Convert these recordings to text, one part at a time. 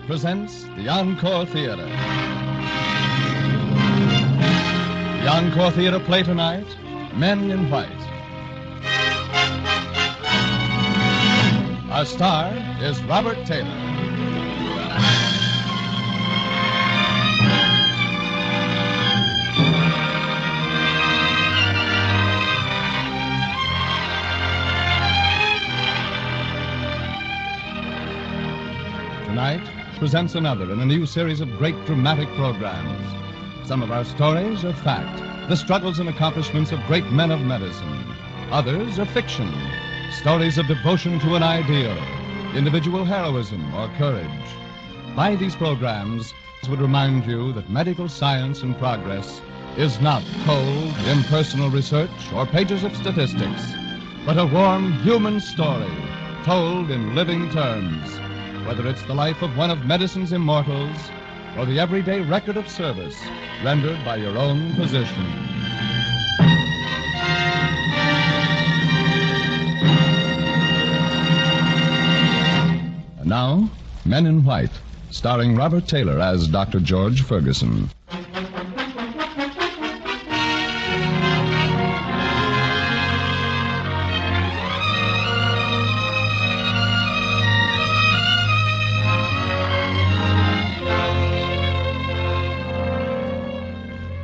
Presents the Encore Theater. The Encore Theater play tonight, Men in White. Our star is Robert Taylor. Tonight presents another in a new series of great dramatic programs. Some of our stories are fact, the struggles and accomplishments of great men of medicine. Others are fiction, stories of devotion to an ideal, individual heroism or courage. By these programs, this would remind you that medical science and progress is not cold, impersonal research or pages of statistics, but a warm human story told in living terms. Whether it's the life of one of medicine's immortals or the everyday record of service rendered by your own physician. And now, Men in White, starring Robert Taylor as Dr. George Ferguson.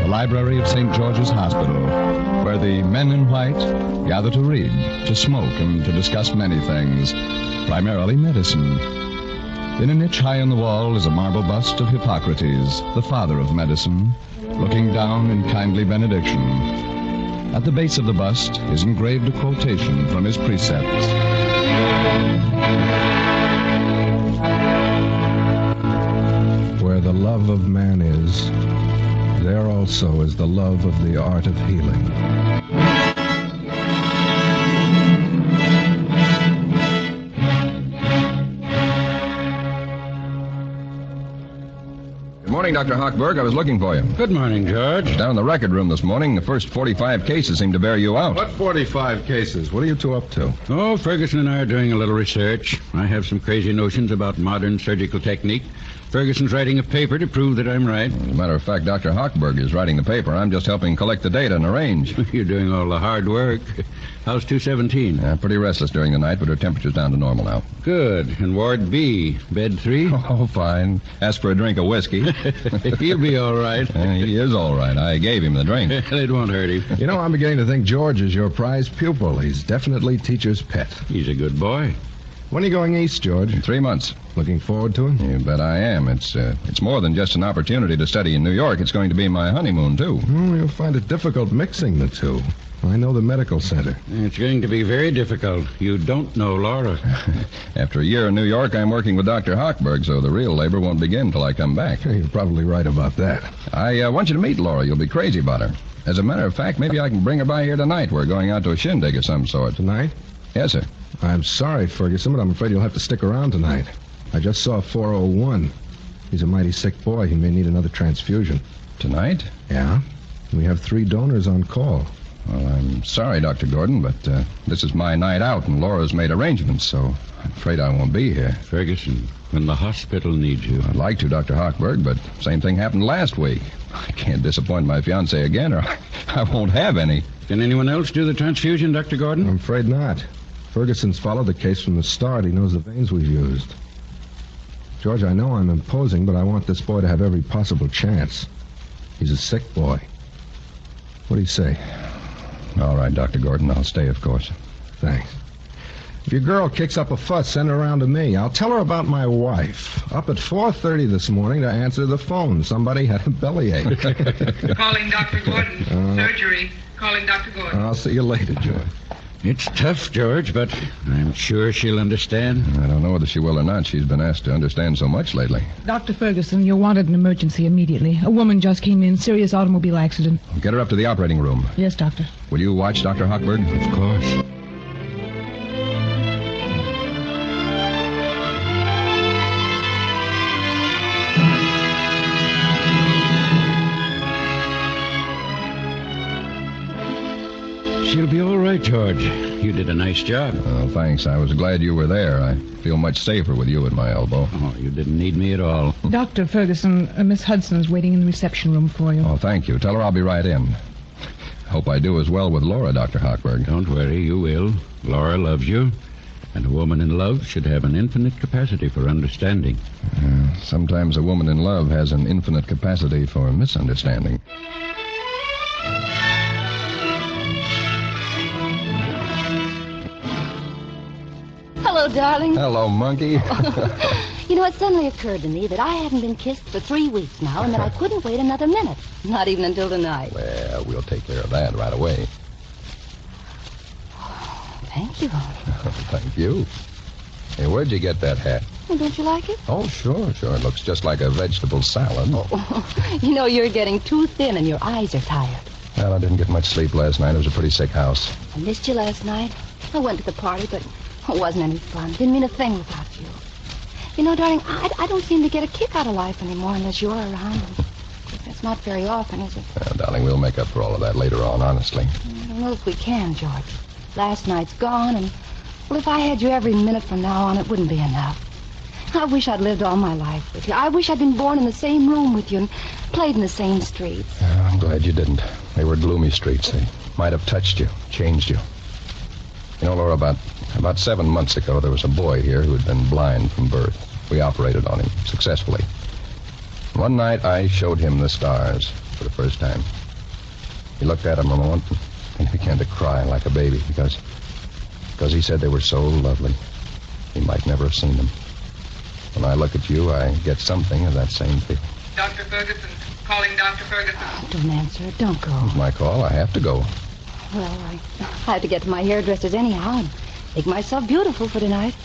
Library of St. George's Hospital, where the men in white gather to read, to smoke, and to discuss many things, primarily medicine. In a niche high in the wall is a marble bust of Hippocrates, the father of medicine, looking down in kindly benediction. At the base of the bust is engraved a quotation from his precepts. Where the love of man is, there also is the love of the art of healing. Good morning, Dr. Hochberg. I was looking for you. Good morning, George. Down in the record room this morning, the first 45 cases seem to bear you out. What 45 cases? What are you two up to? Oh, Ferguson and I are doing a little research. I have some crazy notions about modern surgical technique. Ferguson's writing a paper to prove that I'm right. As a matter of fact, Dr. Hochberg is writing the paper. I'm just helping collect the data and arrange. You're doing all the hard work. How's 217? Pretty restless during the night, but her temperature's down to normal now. Good. And Ward B, bed 3? Oh, fine. Ask for a drink of whiskey. He'll be all right. He is all right. I gave him the drink. It won't hurt him. You know, I'm beginning to think George is your prize pupil. He's definitely teacher's pet. He's a good boy. When are you going east, George? In 3 months. Looking forward to it? You bet I am. It's more than just an opportunity to study in New York. It's going to be my honeymoon, too. You'll find it difficult mixing the two. I know the medical center. It's going to be very difficult. You don't know Laura. After a year in New York, I'm working with Dr. Hochberg, so the real labor won't begin till I come back. You're probably right about that. I want you to meet Laura. You'll be crazy about her. As a matter of fact, maybe I can bring her by here tonight. We're going out to a shindig of some sort. Tonight? Yes, sir. I'm sorry, Ferguson, but I'm afraid you'll have to stick around tonight. I just saw 401. He's a mighty sick boy. He may need another transfusion. Tonight? Yeah. We have 3 donors on call. Well, I'm sorry, Dr. Gordon, but this is my night out, and Laura's made arrangements, so I'm afraid I won't be here. Ferguson, when the hospital needs you. I'd like to, Dr. Hochberg, but same thing happened last week. I can't disappoint my fiancée again, or I won't have any. Can anyone else do the transfusion, Dr. Gordon? I'm afraid not. Ferguson's followed the case from the start. He knows the veins we've used. George, I know I'm imposing, but I want this boy to have every possible chance. He's a sick boy. What do you say? All right, Dr. Gordon, I'll stay, of course. Thanks. If your girl kicks up a fuss, send her around to me. I'll tell her about my wife. Up at 4:30 this morning to answer the phone. Somebody had a bellyache. Calling Dr. Gordon. Surgery. Calling Dr. Gordon. I'll see you later, George. It's tough, George, but I'm sure she'll understand. I don't know whether she will or not. She's been asked to understand so much lately. Dr. Ferguson, you're wanted in emergency immediately. A woman just came in. Serious automobile accident. Get her up to the operating room. Yes, doctor. Will you watch Dr. Hochberg? Of course. She'll be all right. right, George. You did a nice job. Oh, thanks. I was glad you were there. I feel much safer with you at my elbow. Oh, you didn't need me at all. Dr. Ferguson, Miss Hudson's waiting in the reception room for you. Oh, thank you. Tell her I'll be right in. Hope I do as well with Laura, Dr. Hochberg. Don't worry, you will. Laura loves you. And a woman in love should have an infinite capacity for understanding. Sometimes a woman in love has an infinite capacity for misunderstanding. Hello, darling. Hello, monkey. You know, it suddenly occurred to me that I haven't been kissed for 3 weeks now and that I couldn't wait another minute. Not even until tonight. Well, we'll take care of that right away. Thank you. Thank you. Hey, where'd you get that hat? Well, don't you like it? Oh, sure. It looks just like a vegetable salad. Oh, you know, you're getting too thin and your eyes are tired. Well, I didn't get much sleep last night. It was a pretty sick house. I missed you last night. I went to the party, but it wasn't any fun. Didn't mean a thing without you. You know, darling, I don't seem to get a kick out of life anymore unless you're around. It's not very often, is it? Well, darling, we'll make up for all of that later on, honestly. I don't know if we can, George. Last night's gone, and, well, if I had you every minute from now on, it wouldn't be enough. I wish I'd lived all my life with you. I wish I'd been born in the same room with you and played in the same streets. I'm glad you didn't. They were gloomy streets. They might have touched you, changed you. You know, Laura, about 7 months ago, there was a boy here who had been blind from birth. We operated on him successfully. One night, I showed him the stars for the first time. He looked at them a moment and he began to cry like a baby because he said they were so lovely. He might never have seen them. When I look at you, I get something of that same feeling. Dr. Ferguson. Calling Dr. Ferguson. Don't answer it. Don't go. It's my call. I have to go. Well, I have to get to my hairdresser's anyhow and make myself beautiful for tonight.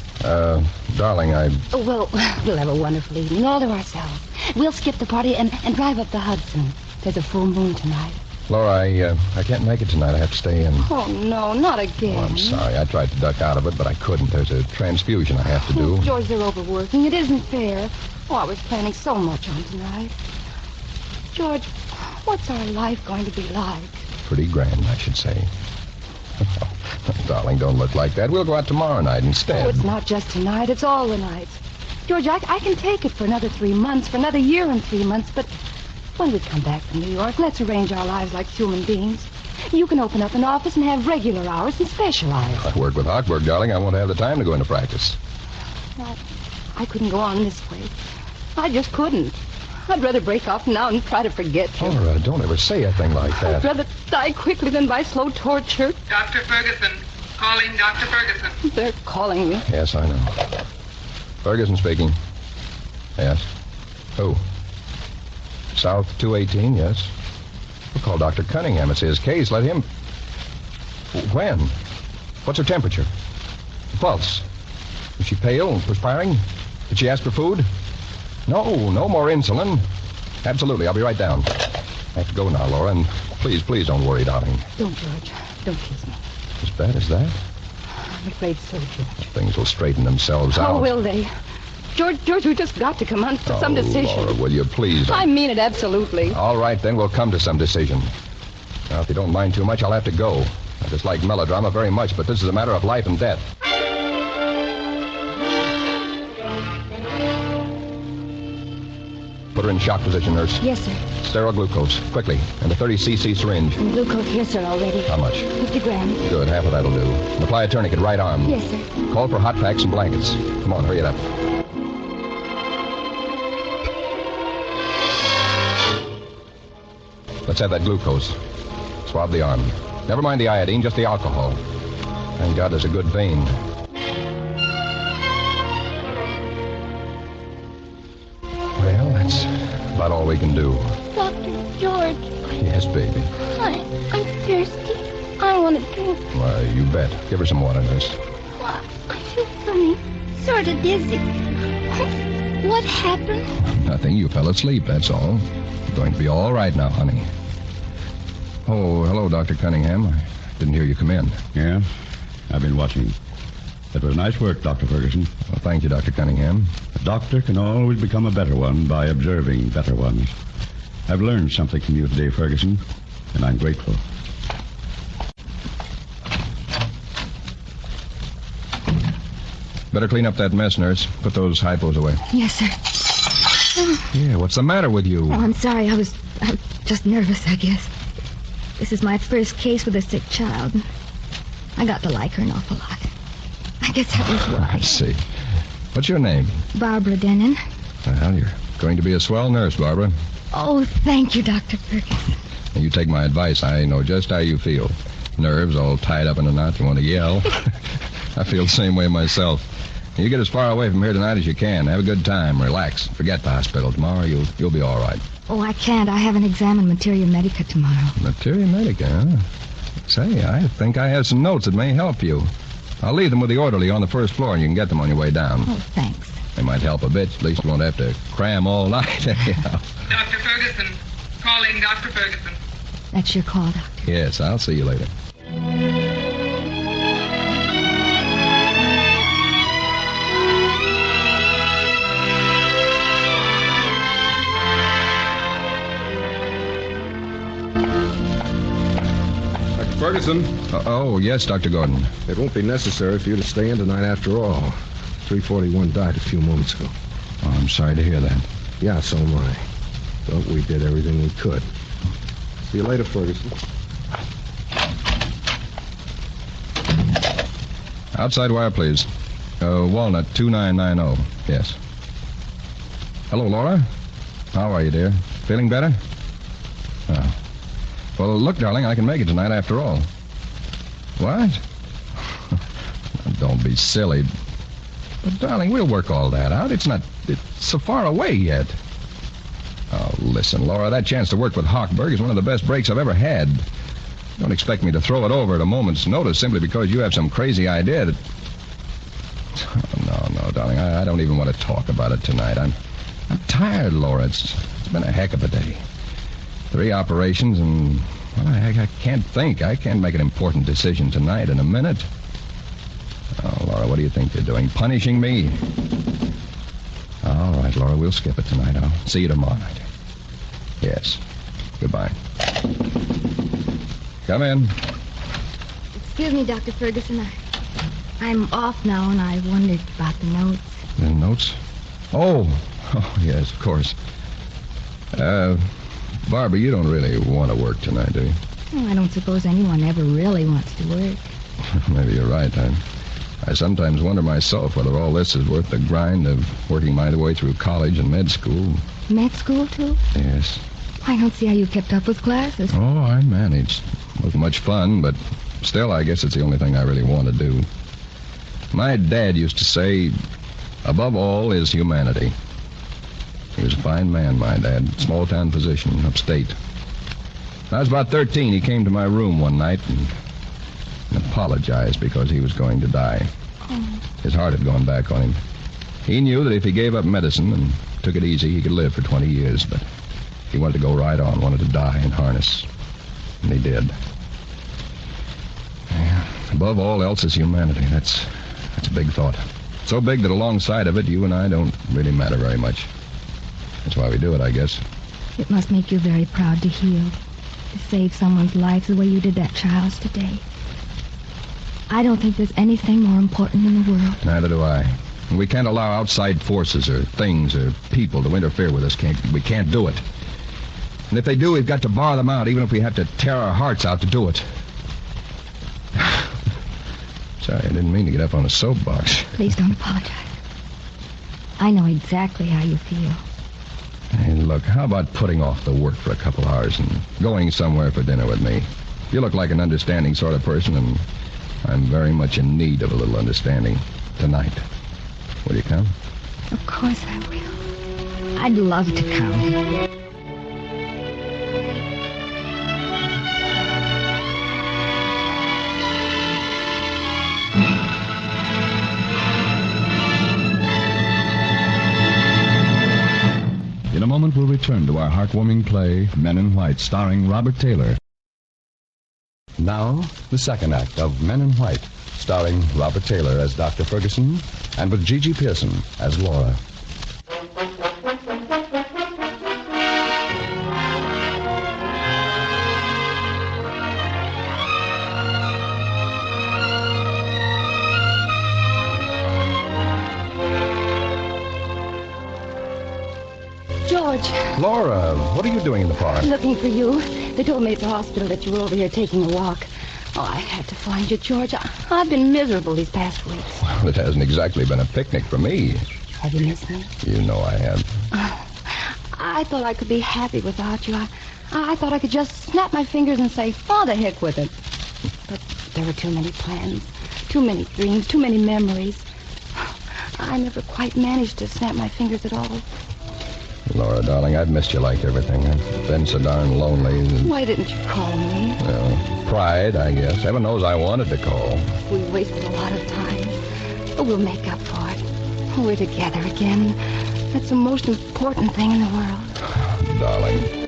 Darling, Oh, well, we'll have a wonderful evening all to ourselves. We'll skip the party and drive up the Hudson. There's a full moon tonight. Laura, I can't make it tonight. I have to stay in. Oh, no, not again. Oh, I'm sorry. I tried to duck out of it, but I couldn't. There's a transfusion I have to do. Oh, George, they're overworking. It isn't fair. Oh, I was planning so much on tonight. George, what's our life going to be like? Pretty grand, I should say. Darling, don't look like that. We'll go out tomorrow night instead. Oh, it's not just tonight. It's all the nights. George, I can take it for another 3 months, for another year and 3 months, but when we come back from New York, let's arrange our lives like human beings. You can open up an office and have regular hours and special hours. I work with Hochberg, darling. I won't have the time to go into practice. Well, I couldn't go on this way. I just couldn't. I'd rather break off now and try to forget you. Laura, don't ever say a thing like that. I'd rather die quickly than by slow torture. Dr. Ferguson. Calling Dr. Ferguson. They're calling me. Yes, I know. Ferguson speaking. Yes. Who? South 218, yes. We'll call Dr. Cunningham. It's his case. Let him... When? What's her temperature? Pulse? Is she pale and perspiring? Did she ask for food? No more insulin. Absolutely. I'll be right down. I have to go now, Laura, and please don't worry, darling. Don't, George. Don't kiss me. As bad as that? I'm afraid so, George. Things will straighten themselves out. Oh, will they? George, we just got to come on to some decision. Laura, will you please? I mean it, absolutely. All right, then we'll come to some decision. Now, if you don't mind too much, I'll have to go. I dislike melodrama very much, but this is a matter of life and death. Put her in shock position, nurse. Yes, sir. Sterile glucose, quickly, and a 30cc syringe. And glucose here, sir, already. How much? 50 grams. Good, half of that'll do. And apply a tourniquet, right arm. Yes, sir. Call for hot packs and blankets. Come on, hurry it up. Let's have that glucose. Swab the arm. Never mind the iodine, just the alcohol. Thank God there's a good vein. Well, that's about all we can do. Dr. George, Yes, baby. I'm thirsty. I want to drink. Why, you bet. Give her some water, nurse. I feel funny, sort of dizzy. What happened? Nothing. You fell asleep, that's all. You're going to be all right now, honey. Oh, hello, Dr. Cunningham. I didn't hear you come in. Yeah? I've been watching. That was nice work, Dr. Ferguson. Well, thank you, Dr. Cunningham. A doctor can always become a better one by observing better ones. I've learned something from you today, Ferguson, and I'm grateful. Better clean up that mess, nurse. Put those hypos away. Yes, sir. Yeah, what's the matter with you? Oh, I'm sorry. I'm just nervous, I guess. This is my first case with a sick child. I got to like her an awful lot. I guess that was why. I see. What's your name? Barbara Denon. Well, you're going to be a swell nurse, Barbara. Oh, thank you, Dr. Ferguson. And you take my advice. I know just how you feel. Nerves all tied up in a knot. You want to yell. I feel the same way myself. You get as far away from here tonight as you can. Have a good time. Relax. Forget the hospital. Tomorrow you'll be all right. Oh, I can't. I have an exam in Materia Medica tomorrow. Materia Medica, huh? Say, I think I have some notes that may help you. I'll leave them with the orderly on the first floor, and you can get them on your way down. Oh, thanks. They might help a bit. At least you won't have to cram all night. Anyhow. Dr. Ferguson. Calling Dr. Ferguson. That's your call, Doctor. Yes, I'll see you later. Ferguson? Oh, yes, Dr. Gordon. It won't be necessary for you to stay in tonight after all. 341 died a few moments ago. Oh, I'm sorry to hear that. Yeah, so am I. But we did everything we could. See you later, Ferguson. Outside wire, please. Walnut 2990. Yes. Hello, Laura. How are you, dear? Feeling better? Oh. Well, look, darling, I can make it tonight after all. What? Don't be silly. But, darling, we'll work all that out. It's so far away yet. Oh, listen, Laura, that chance to work with Hochberg is one of the best breaks I've ever had. Don't expect me to throw it over at a moment's notice simply because you have some crazy idea that... Oh, no, darling, I don't even want to talk about it tonight. I'm tired, Laura. It's been a heck of a day. 3 operations and... Well, I can't think. I can't make an important decision tonight in a minute. Oh, Laura, what do you think you're doing? Punishing me? All right, Laura, we'll skip it tonight. I'll see you tomorrow night. Yes. Goodbye. Come in. Excuse me, Dr. Ferguson. I'm off now, and I wondered about the notes. The notes? Oh, yes, of course. Barbara, you don't really want to work tonight, do you? Oh, I don't suppose anyone ever really wants to work. Maybe you're right. I sometimes wonder myself whether all this is worth the grind of working my way through college and med school. Med school, too? Yes. I don't see how you kept up with classes. Oh, I managed. Wasn't much fun, but still, I guess it's the only thing I really want to do. My dad used to say, above all is humanity. He was a fine man, my dad. Small-town physician, upstate. When I was about 13, he came to my room one night and apologized because he was going to die. Oh. His heart had gone back on him. He knew that if he gave up medicine and took it easy, he could live for 20 years, but he wanted to go right on, wanted to die in harness. And he did. Yeah. Above all else is humanity. That's a big thought. So big that alongside of it, you and I don't really matter very much. That's why we do it, I guess. It must make you very proud to heal, to save someone's life the way you did that child's today. I don't think there's anything more important in the world. Neither do I. We can't allow outside forces or things or people to interfere with us. We can't do it. And if they do, we've got to bar them out, even if we have to tear our hearts out to do it. Sorry, I didn't mean to get up on a soapbox. Please don't apologize. I know exactly how you feel. Hey, look, how about putting off the work for a couple hours and going somewhere for dinner with me? You look like an understanding sort of person, and I'm very much in need of a little understanding tonight. Will you come? Of course I will. I'd love to come. In a moment, we'll return to our heartwarming play, Men in White, starring Robert Taylor. Now, the second act of Men in White, starring Robert Taylor as Dr. Ferguson and with Gigi Pearson as Laura. Laura, what are you doing in the park? Looking for you. They told me at the hospital that you were over here taking a walk. Oh, I had to find you, George. I've been miserable these past weeks. Well, it hasn't exactly been a picnic for me. Have you missed me? You know I have. I thought I could be happy without you. I thought I could just snap my fingers and say, oh, the heck with it. But there were too many plans, too many dreams, too many memories. I never quite managed to snap my fingers at all. Laura, darling, I've missed you like everything. I've been so darn lonely. Why didn't you call me? Well, pride, I guess. Heaven knows I wanted to call. We wasted a lot of time. But we'll make up for it. We're together again. That's the most important thing in the world. Darling.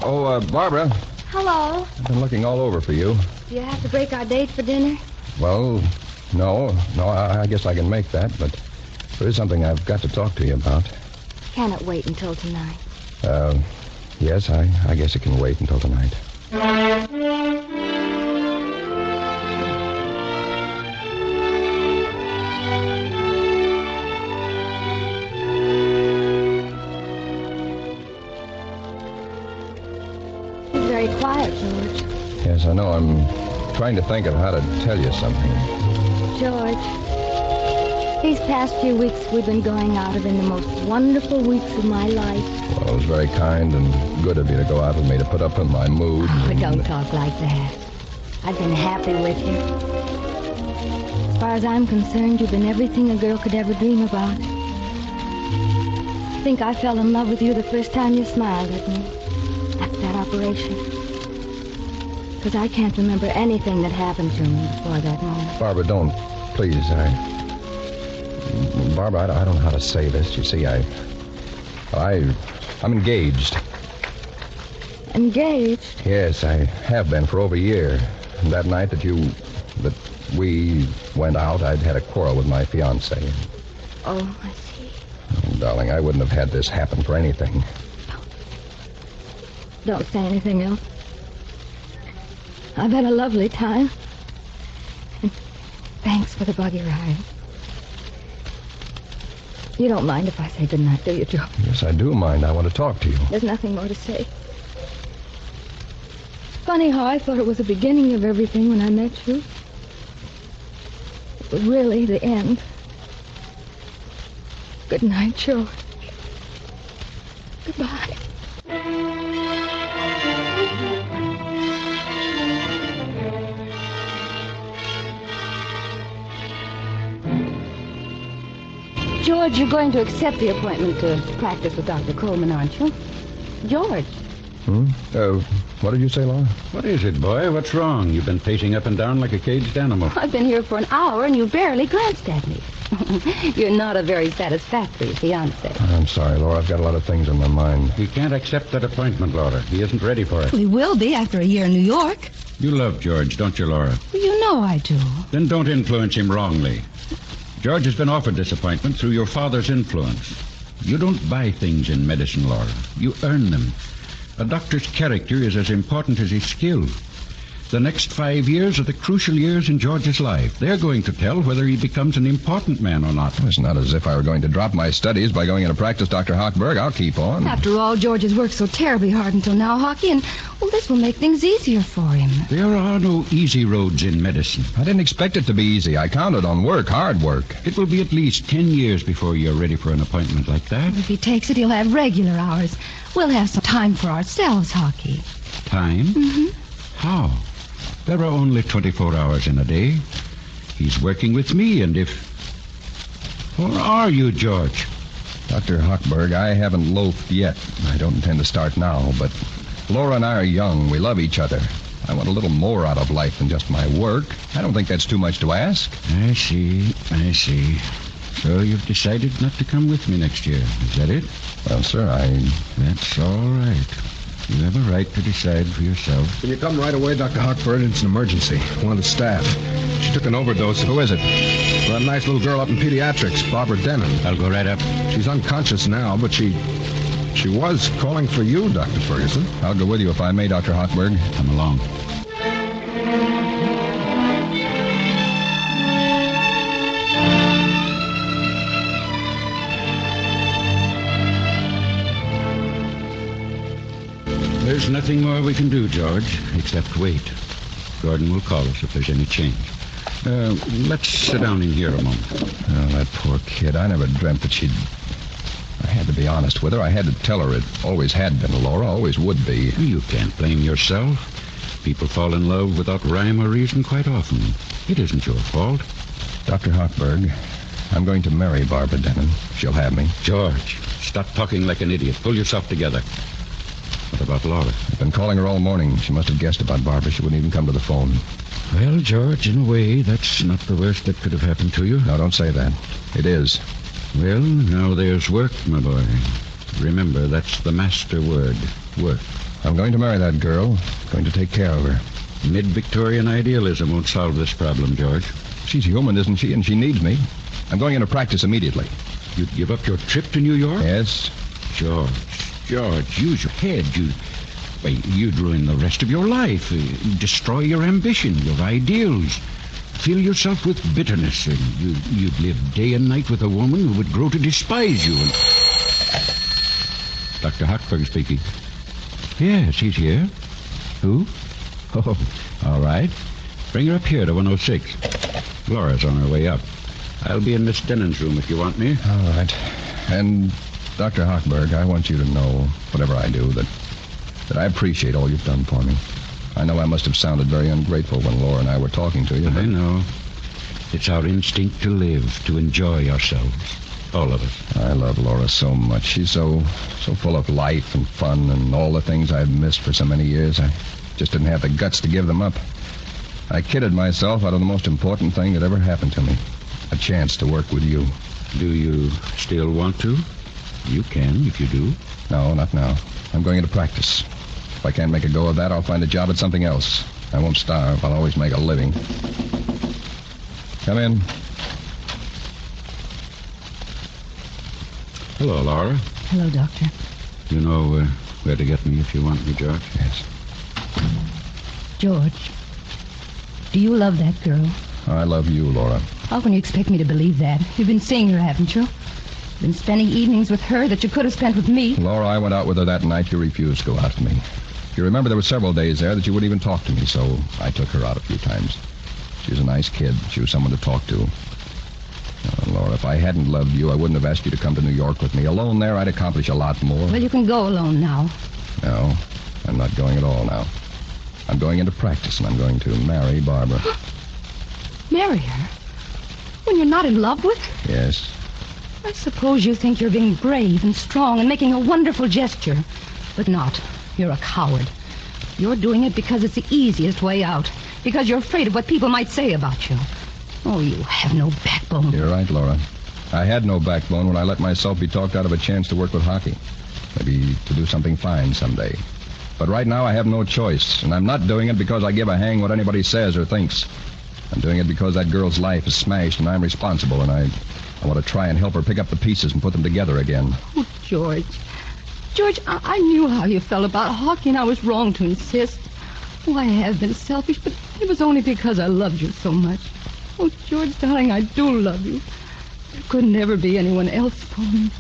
Oh, Barbara. Hello. I've been looking all over for you. Do you have to break our date for dinner? Well, no, I guess I can make that, but there is something I've got to talk to you about. Can it wait until tonight? Yes, I guess it can wait until tonight. Very quiet, George. Yes, I know. I'm trying to think of how to tell you something. George, these past few weeks we've been going out have been the most wonderful weeks of my life. Well, it was very kind and good of you to go out with me to put up with my mood. Oh, don't talk like that. I've been happy with you. As far as I'm concerned, you've been everything a girl could ever dream about. I think I fell in love with you the first time you smiled at me. After that operation. Because I can't remember anything that happened to me before that moment. Barbara, don't. Please, Barbara, I don't know how to say this. You see, I'm engaged. Engaged? Yes, I have been for over a year. That night that we went out, I'd had a quarrel with my fiancée. Oh, I see. Oh, darling, I wouldn't have had this happen for anything. Don't say anything else. I've had a lovely time. And thanks for the buggy ride. You don't mind if I say goodnight, do you, Joe? Yes, I do mind. I want to talk to you. There's nothing more to say. Funny how I thought it was the beginning of everything when I met you. It was really the end. Good night, George. Goodbye. George, you're going to accept the appointment to practice with Dr. Coleman, aren't you? George. What did you say, Laura? What is it, boy? What's wrong? You've been pacing up and down like a caged animal. I've been here for an hour and you barely glanced at me. You're not a very satisfactory fiancé. I'm sorry, Laura. I've got a lot of things on my mind. He can't accept that appointment, Laura. He isn't ready for it. We will be after a year in New York. You love George, don't you, Laura? You know I do. Then don't influence him wrongly. George has been offered this appointment through your father's influence. You don't buy things in medicine, Laura. You earn them. A doctor's character is as important as his skill. The next 5 years are the crucial years in George's life. They're going to tell whether he becomes an important man or not. It's not as if I were going to drop my studies by going into practice, Dr. Hochberg. I'll keep on. After all, George has worked so terribly hard until now, Hockey, and, well, this will make things easier for him. There are no easy roads in medicine. I didn't expect it to be easy. I counted on work, hard work. It will be at least 10 years before you're ready for an appointment like that. If he takes it, he'll have regular hours. We'll have some time for ourselves, Hockey. Time? Mm-hmm. How? There are only 24 hours in a day. He's working with me, and if... Where are you, George? Dr. Hochberg, I haven't loafed yet. I don't intend to start now, but Laura and I are young. We love each other. I want a little more out of life than just my work. I don't think that's too much to ask. I see. So you've decided not to come with me next year. Is that it? Well, sir, That's all right. You have a right to decide for yourself. Can you come right away, Dr. Hochberg? It's an emergency. One of the staff. She took an overdose. Who is it? That nice little girl up in pediatrics, Barbara Denham. I'll go right up. She's unconscious now, but she She was calling for you, Dr. Ferguson. I'll go with you if I may, Dr. Hochberg. Come along. There's nothing more we can do, George, except wait. Gordon will call us if there's any change. Let's sit down in here a moment. Oh, that poor kid. I never dreamt that she'd... I had to be honest with her. I had to tell her it always had been Laura, always would be. You can't blame yourself. People fall in love without rhyme or reason quite often. It isn't your fault. Dr. Hochberg, I'm going to marry Barbara Dennon. She'll have me. George, stop talking like an idiot. Pull yourself together. What about Laura? I've been calling her all morning. She must have guessed about Barbara. She wouldn't even come to the phone. Well, George, in a way, that's not the worst that could have happened to you. No, don't say that. It is. Well, now there's work, my boy. Remember, that's the master word, work. I'm going to marry that girl. Going to take care of her. Mid-Victorian idealism won't solve this problem, George. She's human, isn't she? And she needs me. I'm going into practice immediately. You'd give up your trip to New York? Yes. George, use your head. You'd ruin the rest of your life. Destroy your ambition, your ideals. Fill yourself with bitterness. And you'd live day and night with a woman who would grow to despise you. And... Dr. Hochberg speaking. Yes, he's here. Who? Oh, all right. Bring her up here to 106. Laura's on her way up. I'll be in Miss Dennon's room if you want me. All right. And, Dr. Hochberg, I want you to know, whatever I do, that I appreciate all you've done for me. I know I must have sounded very ungrateful when Laura and I were talking to you. I know. It's our instinct to live, to enjoy ourselves. All of us. I love Laura so much. She's so full of life and fun and all the things I've missed for so many years. I just didn't have the guts to give them up. I kidded myself out of the most important thing that ever happened to me. A chance to work with you. Do you still want to? You can, if you do. No, not now. I'm going into practice. If I can't make a go of that, I'll find a job at something else. I won't starve. I'll always make a living. Come in. Hello, Laura. Hello, Doctor. You know where to get me if you want me, George? Yes. George, do you love that girl? I love you, Laura. How can you expect me to believe that? You've been seeing her, haven't you? Been spending evenings with her that you could have spent with me. Laura, I went out with her that night. You refused to go out with me. You remember there were several days there that you wouldn't even talk to me, so I took her out a few times. She was a nice kid. She was someone to talk to. Oh, Laura, if I hadn't loved you, I wouldn't have asked you to come to New York with me. Alone there, I'd accomplish a lot more. Well, you can go alone now. No, I'm not going at all now. I'm going into practice, and I'm going to marry Barbara. Marry her? When you're not in love with her? Yes. I suppose you think you're being brave and strong and making a wonderful gesture. But not. You're a coward. You're doing it because it's the easiest way out. Because you're afraid of what people might say about you. Oh, you have no backbone. You're right, Laura. I had no backbone when I let myself be talked out of a chance to work with hockey. Maybe to do something fine someday. But right now I have no choice. And I'm not doing it because I give a hang what anybody says or thinks. I'm doing it because that girl's life is smashed and I'm responsible. And I want to try and help her pick up the pieces and put them together again. Oh, George. George, I knew how you felt about hockey, and I was wrong to insist. Oh, I have been selfish, but it was only because I loved you so much. Oh, George, darling, I do love you. There could never be anyone else for me.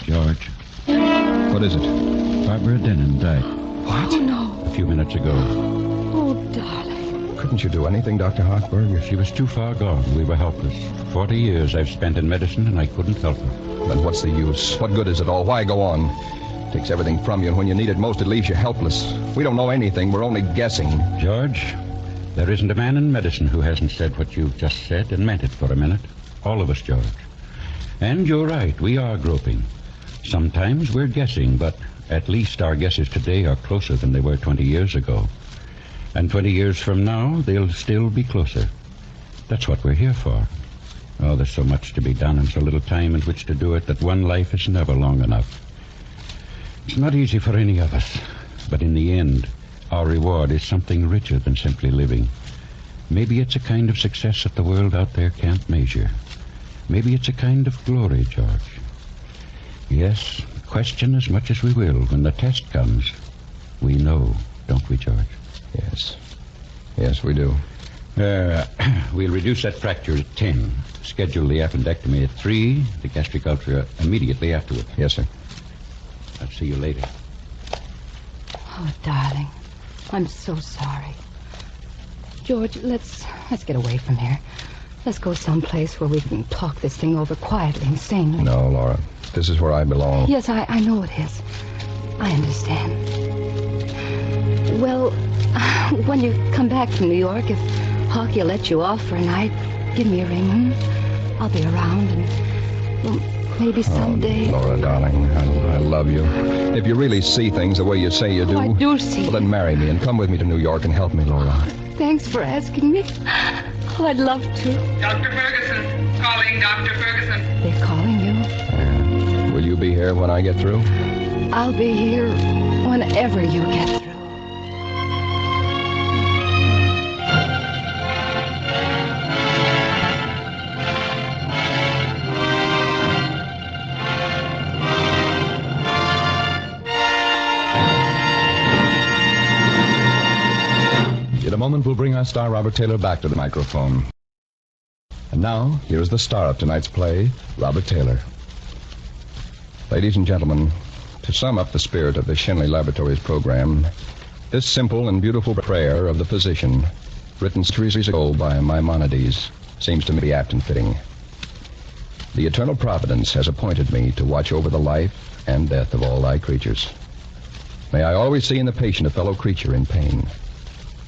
George. What is it? Barbara Dennon died. What? Oh, no. A few minutes ago. Oh, darling. Couldn't you do anything, Dr. Hochberg? She was too far gone. We were helpless. 40 years I've spent in medicine, and I couldn't help her. Then what's the use? What good is it all? Why go on? It takes everything from you, and when you need it most, it leaves you helpless. We don't know anything. We're only guessing. George, there isn't a man in medicine who hasn't said what you've just said and meant it for a minute. All of us, George. And you're right. We are groping. Sometimes we're guessing, but at least our guesses today are closer than they were 20 years ago. And 20 years from now, they'll still be closer. That's what we're here for. Oh, there's so much to be done and so little time in which to do it that one life is never long enough. It's not easy for any of us, but in the end, our reward is something richer than simply living. Maybe it's a kind of success that the world out there can't measure. Maybe it's a kind of glory, George. Yes, question as much as we will. When the test comes, we know, don't we, George? Yes. Yes, we do. We'll reduce that fracture at 10. Schedule the appendectomy at 3, the gastric ultra immediately afterward. Yes, sir. I'll see you later. Oh, darling, I'm so sorry. George, let's get away from here. Let's go someplace where we can talk this thing over quietly and sanely. No, Laura. This is where I belong. Yes, I know it is. I understand. Well, when you come back from New York, if Hawk will let you off for a night, give me a ring. I'll be around, and well, maybe someday... Oh, Laura, darling, I love you. If you really see things the way you say you do... Oh, I do see. Well, then marry me and come with me to New York and help me, Laura. Thanks for asking me. Oh, I'd love to. Dr. Ferguson. Calling Dr. Ferguson. They're calling you. Will you be here when I get through? I'll be here whenever you get through. In a moment, we'll bring our star Robert Taylor back to the microphone. And now, here's the star of tonight's play, Robert Taylor. Ladies and gentlemen, to sum up the spirit of the Shenley Laboratories program, this simple and beautiful prayer of the physician, written centuries ago by Maimonides, seems to me to be apt and fitting. The eternal providence has appointed me to watch over the life and death of all thy creatures. May I always see in the patient a fellow creature in pain.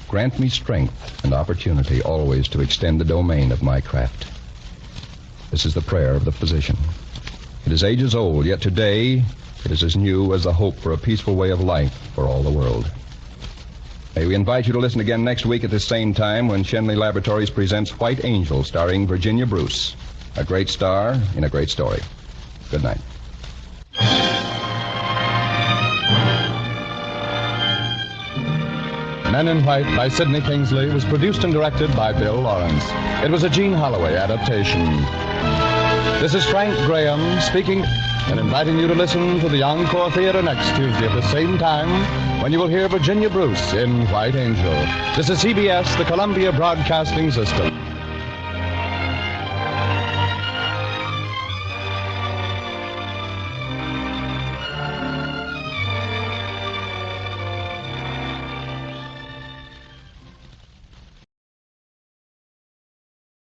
Grant me strength and opportunity always to extend the domain of my craft. This is the prayer of the physician. It is ages old, yet today it is as new as the hope for a peaceful way of life for all the world. May we invite you to listen again next week at the same time when Shenley Laboratories presents White Angel, starring Virginia Bruce, a great star in a great story. Good night. Men in White by Sidney Kingsley was produced and directed by Bill Lawrence. It was a Gene Holloway adaptation. This is Frank Graham speaking and inviting you to listen to the Encore Theater next Tuesday at the same time when you will hear Virginia Bruce in White Angel. This is CBS, the Columbia Broadcasting System.